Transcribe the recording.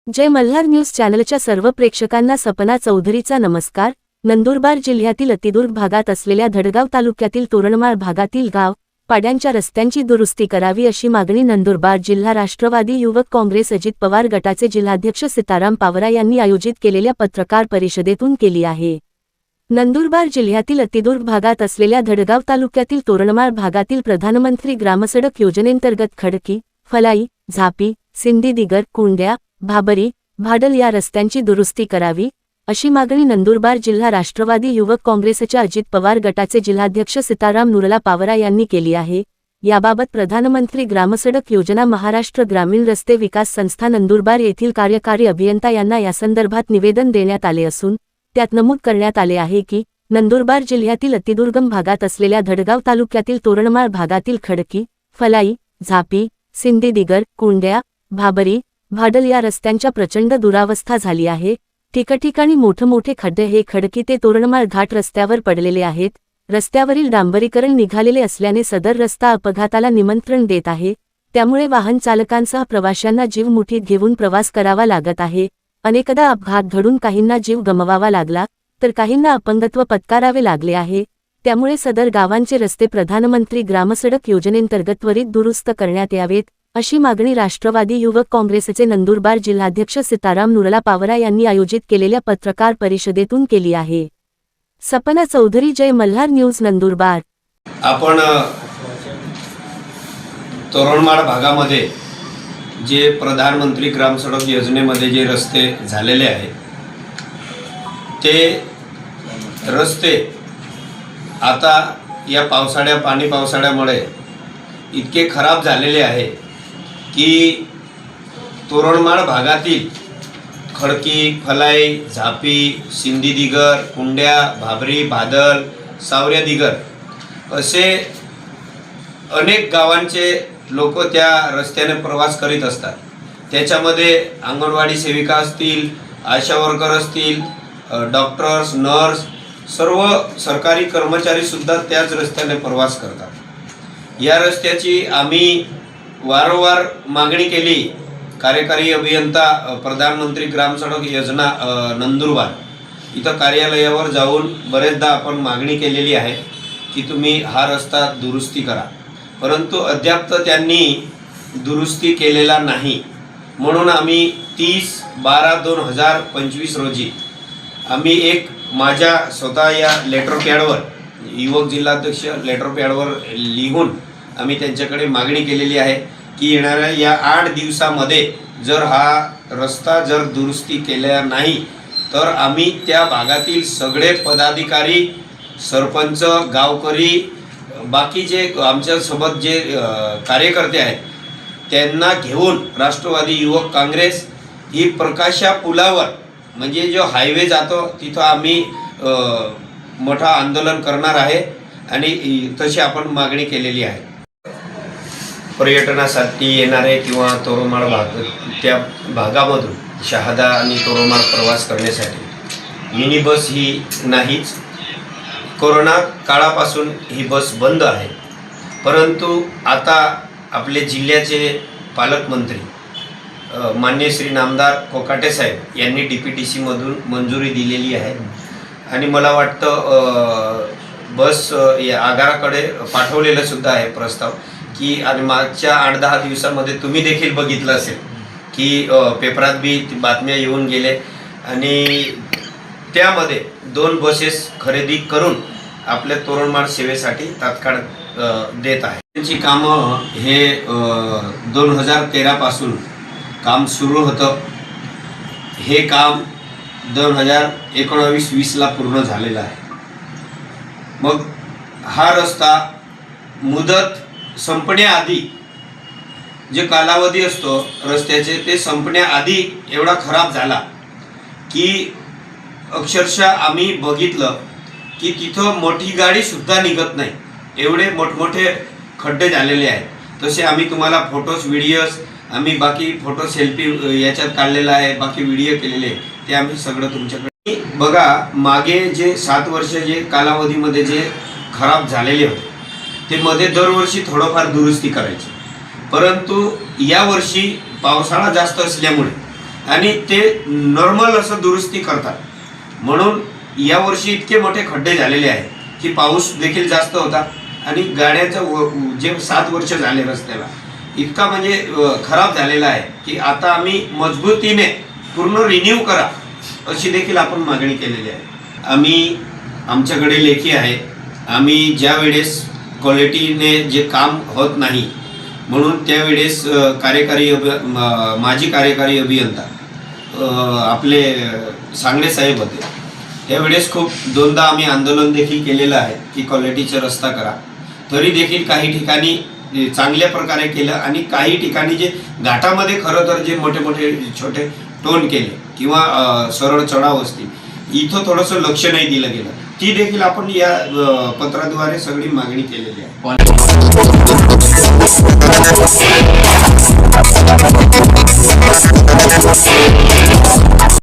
जय Malhar news चॅनलच्या सर्व प्रेक्षकांना सपना चौधरीचा नमस्कार। नंदुरबार जिल्ह्यातील अतिदूर भागात असलेल्या धडगाव तालुक्यातील तोरणमाळ भागातील गाव पाड्यांच्या रस्त्यांची दुरुस्ती करावी अशी मागणी नंदुरबार जिल्हा राष्ट्रवादी युवक काँग्रेस अजित पवार गटाचे जिल्हाध्यक्ष सीताराम पावरा यांनी आयोजित केलेल्या पत्रकार परिषदेतून केली आहे। नंदुरबार जिल्ह्यातील अतिदूर भागात असलेल्या धडगाव तालुक्यातील तोरणमाळ भागातील प्रधानमंत्री ग्रामसडक योजनेंतर्गत खडकी, फलाई, झापी, सिंदीदिगर, कुंड्या, भाबरी, भाडल या रस्त्यांची दुरुस्ती करावी अशी मागणी नंदुरबार जिल्हा राष्ट्रवादी युवक काँग्रेसच्या अजित पवार गटाचे जिल्हाध्यक्ष सीताराम नुरला पावरा यांनी केली आहे। याबाबत प्रधानमंत्री ग्रामसडक योजना महाराष्ट्र ग्रामीण रस्ते विकास संस्था नंदुरबार येथील कार्यकारी अभियंता यांना यासंदर्भात निवेदन देण्यात आले असून त्यात नमूद करण्यात आले आहे की नंदुरबार जिल्ह्यातील अतिदुर्गम भागात असलेल्या धडगाव तालुक्यातील तोरणमाळ भागातील खडकी, फलाई, झापी, सिंदीदिगर, कुंड्या, भाबरी, भाडल या रस्त्यांच्या प्रचंड दुरावस्था झाली आहे। ठिकठिकाणी मोठमोठे खड्डे हे खडकी ते तोरणमाळ घाट रस्त्यावर पडलेले आहेत। रस्त्यावरील डांबरीकरण निघालेले असल्याने सदर रस्ता अपघाताला निमंत्रण देत आहे। त्यामुळे वाहन चालकांसह प्रवाशांना जीव मुठीत घेऊन प्रवास करावा लागत आहे। अनेकदा अपघात घडून काहींना जीव गमवावा लागला तर काहींना अपंगत्व पत्करावे लागले आहे। त्यामुळे सदर गावांचे रस्ते प्रधानमंत्री ग्रामसडक योजनेंतर्गत त्वरित दुरुस्त करण्यात यावेत अशी मागणी राष्ट्रवादी युवक काँग्रेसचे नंदुरबार जिल्हाध्यक्ष सीताराम नुरला पावरा यांनी आयोजित केलेल्या पत्रकार परिषदेतून केली आहे। सपना चौधरी, जय मल्हार न्यूज, नंदुरबार। आपण तोरणमाळ भागामध्ये जे प्रधानमंत्री ग्रामसडक योजनेमध्ये जे रस्ते झालेले आहेत ते रस्ते आता या पाणी पावसाळ्यामुळे इतके खराब झालेले आहे की तोरणमाळ भागातील खडकी, फलाई, झापी, सिंदीदिगर, कुंड्या, भाबरी, भादल, सावऱ्यादिगर असे अनेक गावांचे लोक त्या रस्त्याने प्रवास करीत असतात। त्याच्यामध्ये अंगणवाडी सेविका असतील, आशा वर्कर असतील, डॉक्टर्स, नर्स, सर्व सरकारी कर्मचारी सुद्धा त्याच रस्त्याने प्रवास करतात। या रस्त्याची आम्ही वारंवार मागणी केली। कार्यकारी अभियंता प्रधानमंत्री ग्रामसडक योजना नंदुरबार इथं कार्यालयावर जाऊन बरेचदा आपण मागणी केलेली आहे की तुम्ही हा रस्ता दुरुस्ती करा, परंतु अद्याप त्यांनी दुरुस्ती केलेला नाही। म्हणून आम्ही 30/12/2025 रोजी आम्ही एक माझ्या स्वतः या लेटर पॅडवर युवक जिल्हाध्यक्ष लेटर पॅडवर लिहून आम्ही त्यांच्याकडे मागणी केलेली आहे की येणाऱ्या या 8 दिवसामध्ये जर हा रस्ता जर दुरुस्ती केला नाही तर आम्ही त्या भागातील सगळे पदाधिकारी, सरपंच, गावकरी, बाकी जे आमच्यासोबत जे कार्यकर्ते आहेत त्यांना घेऊन राष्ट्रवादी युवक काँग्रेस ही प्रकाशा पुलावर म्हणजे जो हायवे जातो तिथं आम्ही मोठा आंदोलन करणार आहे आणि तशी आपण मागणी केलेली आहे। पर्यटनासाठी येणारे किंवा तोरणमाळ भाग त्या भागामधून शहादा आणि तोरणमाळ प्रवास करण्यासाठी मिनी बस ही नाहीच। कोरोना काळापासून ही बस बंद आहे, परंतु आता आपले जिल्ह्याचे पालकमंत्री माननीय श्री नामदार कोकाटे साहेब यांनी DPTC मधून मंजुरी दिलेली आहे आणि मला वाटतं बस या आगाराकडे पाठवलेलं सुद्धा आहे प्रस्ताव की आणि मागच्या 8-10 दिवसामध्ये तुम्ही देखील बघितलं असेल की पेपरात बी बातम्या येऊन गेले आणि त्यामध्ये 2 बसेस खरेदी करून आपल्या तोरणमाळ सेवेसाठी तात्काळ देत आहे। त्यांची कामं हे 2013 पासून काम सुरू होतं। हे काम 2019-20 ला पूर्ण झालेलं आहे। मग हा रस्ता मुदत संपण्याआधी जे कालावधी असतो रस्त्याचे ते संपण्याआधी एवढा खराब झाला की अक्षरशः आम्ही बघितलं की तिथं मोठी गाडी सुद्धा निघत नाही, एवढे मोठमोठे खड्डे झालेले आहेत। तसे आम्ही तुम्हाला फोटोज, व्हिडिओज, आम्ही बाकी फोटो सेल्फी याच्यात काढलेला आहे, बाकी व्हिडिओ केलेले ते आम्ही सगळं तुमच्याकडे बघा। मागे जे 7 वर्ष जे कालावधीमध्ये जे खराब झालेले होते ते मध्ये दरवर्षी थोडंफार दुरुस्ती करायची, परंतु यावर्षी पावसाळा जास्त असल्यामुळे आणि ते नॉर्मल असं दुरुस्ती करतात. म्हणून यावर्षी इतके मोठे खड्डे झालेले आहेत की पाऊस देखील जास्त होता आणि गाड्याचं जे 7 वर्ष झाले रस्त्याला इतका म्हणजे खराब झालेला आहे की आता आम्ही मजबूतीने पूर्ण रिन्यू करा अशी देखील आपण मागणी केलेली आहे. आम्ही आमच्याकडे लेखी आहे. आम्ही ज्या वेळेस क्वालिटीने जे काम होत नाही म्हणून त्यावेळेस माजी कार्यकारी अभियंता आपले सांगणे साहेब होते. त्यावेळेस खूप दोनदा आम्ही आंदोलन देखील केलेलं आहे की क्वालिटीचा रस्ता करा. तरी देखील काही ठिकाणी चांगल्या प्रकारे केलं आणि काही ठिकाणी जे घाटामध्ये खरं तर जे मोठे मोठे छोटे टोन केले किंवा सरळ चढाव असतील इथं थोडंसं लक्ष नाही दिलं गेलं. ती देखील आपण या पत्राद्वारे सगळी मागणी केलेली आहे.